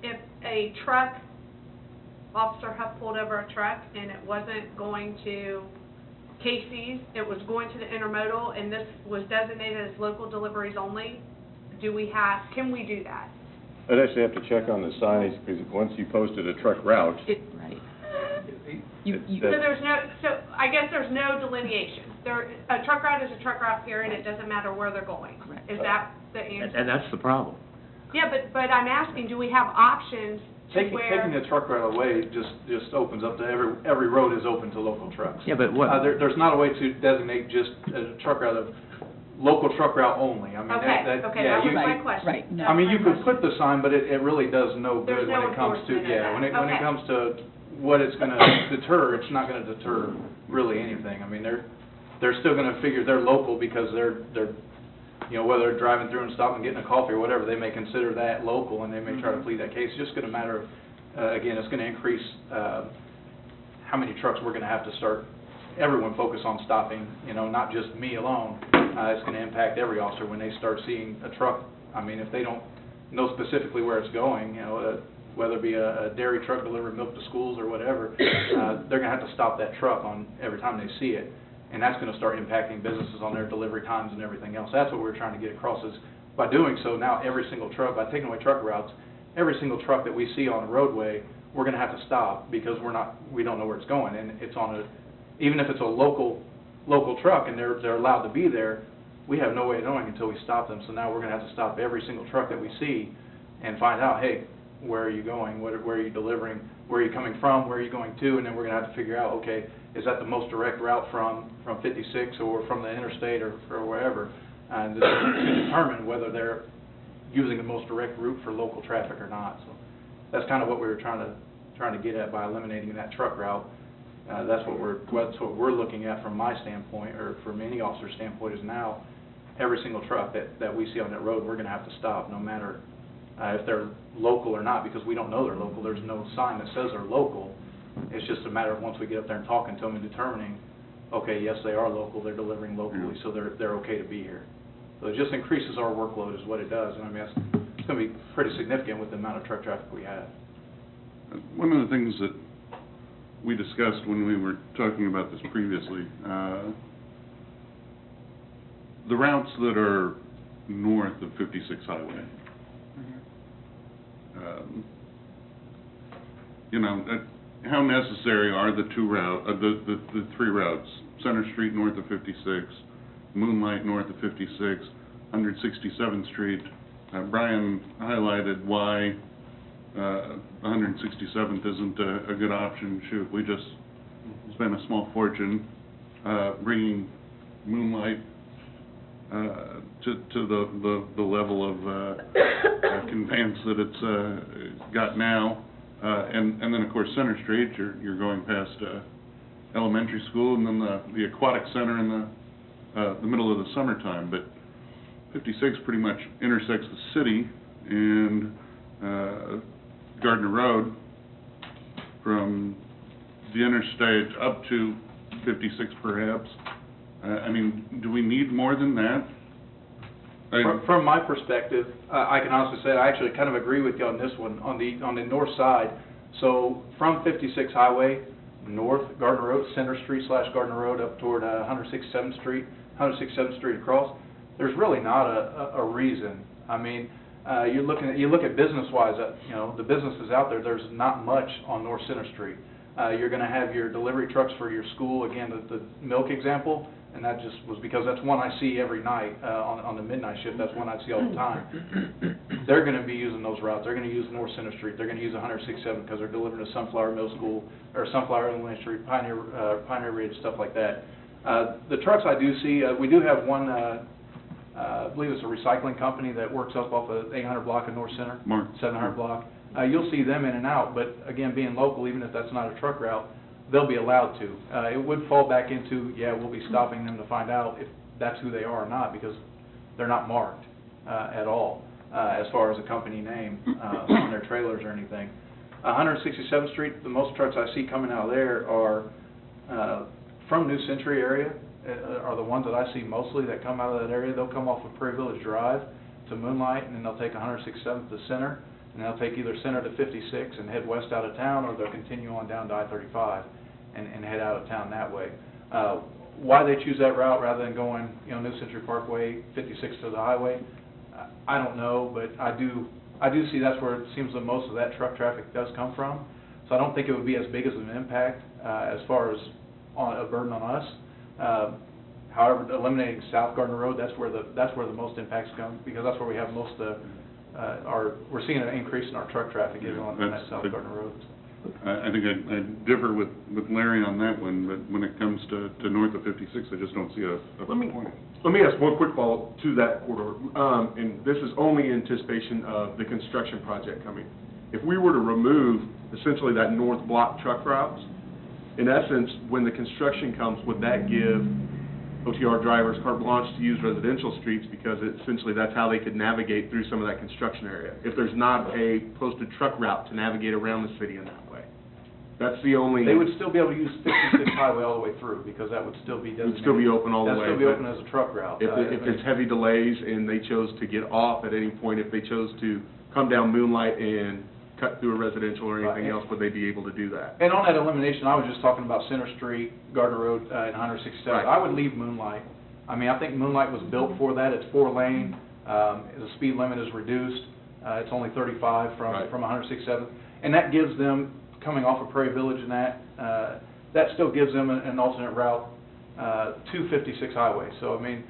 if a truck, Officer Huff pulled over a truck and it wasn't going to Casey's, it was going to the intermodal, and this was designated as local deliveries only, can we do that? I'd actually have to check on the signage, because once you posted a truck route, Right. So I guess there's no delineation. A truck route is a truck route, period. It doesn't matter where they're going. Correct. Is that the answer? And that's the problem. Yeah, but I'm asking, do we have options to Taking the truck route away just opens up to every road is open to local trucks. Yeah, but what? There's not a way to designate just a truck route of local truck route only. I mean, Okay, that was my question. Right, no. I mean, you could put the sign, but it really does no There's good no when it comes to, enforcement of that. when it Okay. comes to what it's gonna deter, it's not gonna deter really anything. I mean, they're still gonna figure they're local because they're, you know, whether they're driving through and stopping and getting a coffee or whatever, they may consider that local and they may try to plead that case. It's just gonna matter of, again, it's gonna increase, how many trucks we're gonna have to start, everyone focus on stopping, you know, not just me alone. It's gonna impact every officer when they start seeing a truck. I mean, if they don't know specifically where it's going, you know, whether it be a dairy truck delivering milk to schools or whatever, they're gonna have to stop that truck on every time they see it. And that's gonna start impacting businesses on their delivery times and everything else. That's what we're trying to get across is, by doing so, now every single truck, by taking away truck routes, every single truck that we see on a roadway, we're gonna have to stop because we don't know where it's going. And it's on even if it's a local truck and they're allowed to be there, we have no way of knowing until we stop them. So now we're gonna have to stop every single truck that we see and find out, hey, where are you going? Where are you delivering? Where are you coming from? Where are you going to? And then we're going to have to figure out, okay, is that the most direct route from 56 or from the interstate or wherever? And to determine whether they're using the most direct route for local traffic or not. So that's kind of what we were trying to get at by eliminating that truck route. That's what we're looking at from my standpoint, or from any officer's standpoint, is now every single truck that we see on that road, we're going to have to stop, no matter if they're local or not, because we don't know they're local. There's no sign that says they're local. It's just a matter of once we get up there and talking to them and determining, okay, yes, they are local, they're delivering locally, so they're okay to be here. So it just increases our workload is what it does, and I mean, it's going to be pretty significant with the amount of truck traffic we have. One of the things that we discussed when we were talking about this previously, the routes that are north of 56 Highway, you know, how necessary are the the three routes? Center Street north of 56, Moonlight north of 56, 167th Street. Brian highlighted why 167th isn't a good option. Shoot, we just spent a small fortune bringing Moonlight to the level of conveyance that it's got now, and then of course Center Street, you're going past elementary school, and then the aquatic center in the middle of the summertime. But 56 pretty much intersects the city and Gardner Road from the interstate up to 56 perhaps. I mean, do we need more than that? From my perspective, I can honestly say I actually kind of agree with you on this one, on the north side. So from 56 Highway, north, Gardner Road, Center Street / Gardner Road up toward 167th Street, 167th Street across, there's really not a reason. I mean, you look at business-wise, you know, the businesses out there, there's not much on North Center Street. You're going to have your delivery trucks for your school, again, the milk example, and that just was because that's one I see every night on the midnight shift. That's one I see all the time. They're going to be using those routes. They're going to use North Center Street. They're going to use 167 because they're delivering to Sunflower Middle School or Sunflower Elementary Street, Pioneer Ridge, stuff like that. The trucks I do see, we do have one, I believe it's a recycling company that works up off of 800 block in North Center, 700 block. You'll see them in and out, but again, being local, even if that's not a truck route, they'll be allowed to. It would fall back into, yeah, we'll be stopping them to find out if that's who they are or not, because they're not marked at all as far as a company name on their trailers or anything. 167th Street, the most trucks I see coming out of there are from New Century area, are the ones that I see mostly that come out of that area. They'll come off of Prairie Village Drive to Moonlight, and then they'll take 167th to Center, and they'll take either Center to 56 and head west out of town, or they'll continue on down to I-35 and head out of town that way. Why they choose that route rather than going, New Century Parkway, 56 to the highway, I don't know, but I do see that's where it seems that most of that truck traffic does come from. So I don't think it would be as big as an impact as far as on a burden on us. However, eliminating South Gardner Road, that's where the most impacts come, because that's where we have most of we're seeing an increase in our truck traffic is on that South Gardner Road. I think I differ with Larry on that one, but when it comes to north of 56, I just don't see a point. Let me ask one quick follow-up to that corridor, and this is only in anticipation of the construction project coming. If we were to remove essentially that north block truck routes, in essence, when the construction comes, would that give OTR drivers carte blanche to use residential streets, because essentially that's how they could navigate through some of that construction area, if there's not a posted truck route to navigate around the city in that way? That's the only... They would still be able to use 56 highway all the way through, because that would still be designated. Would still be open all the way. That'd still be open as a truck route. If there's heavy delays and they chose to get off at any point, if they chose to come down Moonlight and cut through a residential or anything else, would they be able to do that? And on that elimination, I was just talking about Center Street, Gardner Road, and 167. Right. I would leave Moonlight. I mean, I think Moonlight was built for that. It's 4-lane. The speed limit is reduced. It's only 35 from 167. And that gives them, coming off of Prairie Village and that still gives them an alternate route to 56 highway. So, I mean,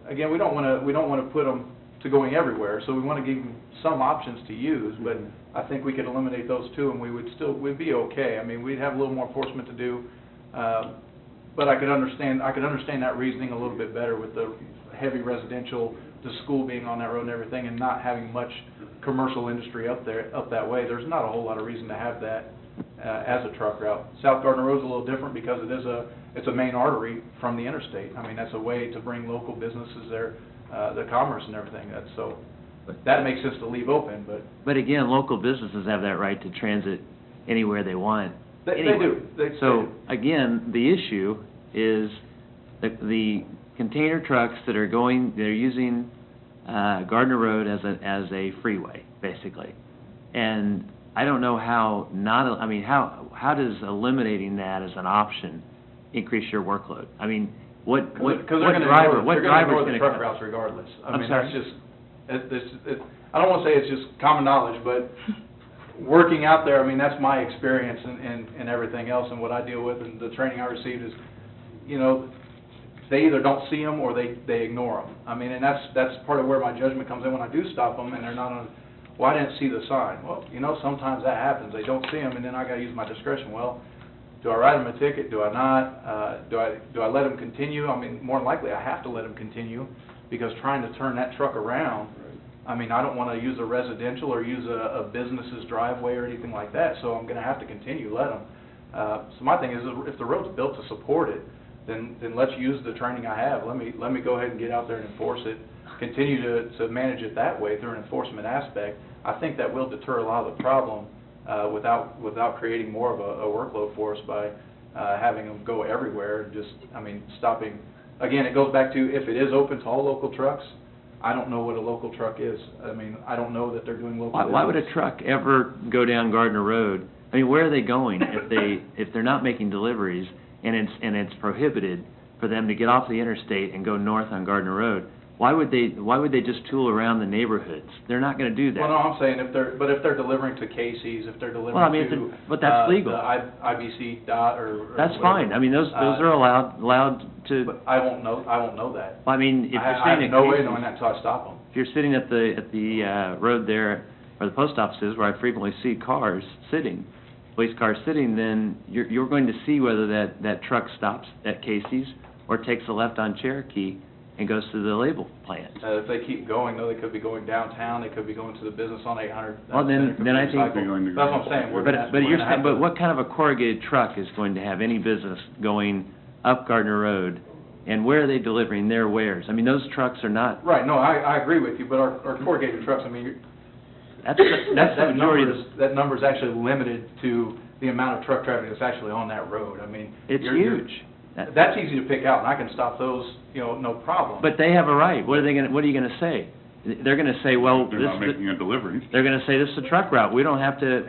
again, we don't want to put them to going everywhere, so we want to give them some options to use, but I think we could eliminate those two and we'd be okay. I mean, we'd have a little more enforcement to do, but I could understand that reasoning a little bit better with the heavy residential, the school being on that road and everything, and not having much commercial industry up that way. There's not a whole lot of reason to have that as a truck route. South Gardner Road is a little different because it's a main artery from the interstate. I mean, that's a way to bring local businesses there, the commerce and everything. That makes sense to leave open, but... But again, local businesses have that right to transit anywhere they want. They anywhere. do. So, again, the issue is the container trucks that are using Gardner Road as a freeway, basically. And I don't know how how does eliminating that as an option increase your workload? I mean, what driver is going to truck routes regardless. I'm sorry? It's just, I don't want to say it's just common knowledge, but working out there, I mean, that's my experience and everything else, and what I deal with, and the training I received is, they either don't see them or they ignore them. I mean, and that's part of where my judgment comes in when I do stop them and they're not on. Well, I didn't see the sign. Well, sometimes that happens. They don't see them, and then I got to use my discretion. Well, do I write them a ticket? Do I not? Do I let them continue? I mean, more than likely, I have to let them continue, because trying to turn that truck around, I mean, I don't want to use a residential or use a business's driveway or anything like that, so I'm going to have to continue let them. So my thing is, if the road's built to support it, then let's use the training I have. Let me go ahead and get out there and enforce it. Continue to manage it that way through an enforcement aspect. I think that will deter a lot of the problem without creating more of a workload for us by having them go everywhere. Stopping. Again, it goes back to, if it is open to all local trucks, I don't know what a local truck is. I mean, I don't know that they're doing local business. Why would a truck ever go down Gardner Road? I mean, where are they going if they're not making deliveries and it's prohibited for them to get off the interstate and go north on Gardner Road? Why would they just tool around the neighborhoods? They're not going to do that. Well, no, I'm saying if they're delivering to Casey's, if they're delivering but that's legal. The IBC dot or that's whatever. Fine. I mean, those are allowed to. But I won't know that. I mean, if I you're sitting have no way of knowing that until I stop them. If you're sitting at the road there where the post office is, where I frequently see cars sitting, police cars sitting, then you're going to see whether that truck stops at Casey's or takes a left on Cherokee and goes to the label plant. If they keep going, though, they could be going downtown. They could be going to the business on 800. Well, then I think that's what I'm saying. But what kind of a corrugated truck is going to have any business going up Gardner Road, and where are they delivering their wares? I mean, those trucks are not. Right. No, I agree with you. But our corrugated trucks, I mean, that's the majority. That number is actually limited to the amount of truck traffic that's actually on that road. I mean, it's huge. That's easy to pick out, and I can stop those, no problem. But they have a right. What are you going to say? they're gonna say, well, They're this not is, making a delivery. they're gonna say, this is a truck route, we don't have to have